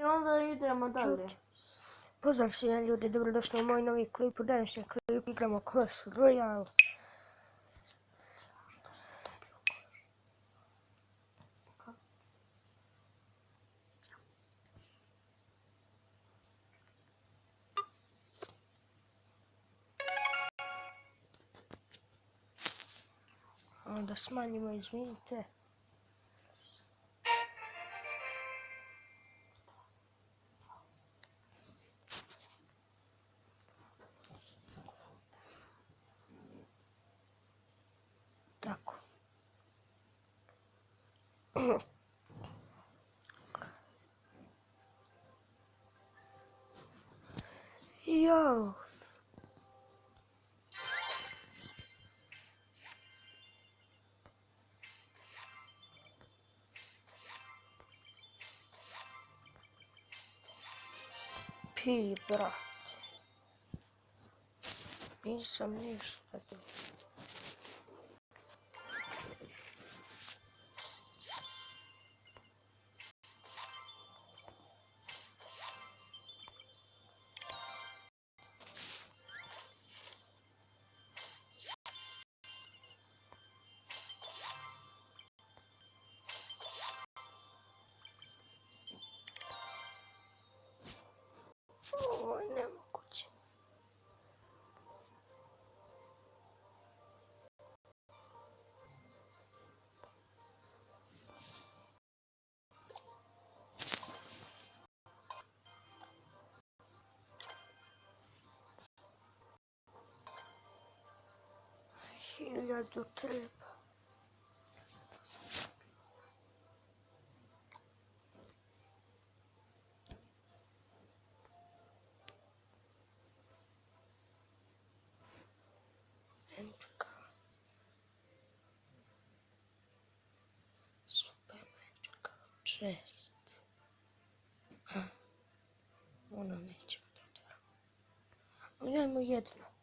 onda idemo dalje. Pozdrav svima ljudi, dobrodošli u moj novi klip. U današnjem klipu igramo Clash Royale. Onda smanjimo, izvinite. Tako. Jo. Pi, brate. Nisam ništa tu. Ovo je nemoguće. Hiljadu treba. Menčka. Super menčka. Čest. Ona neće da otvaramo. Ali dajmo jedno.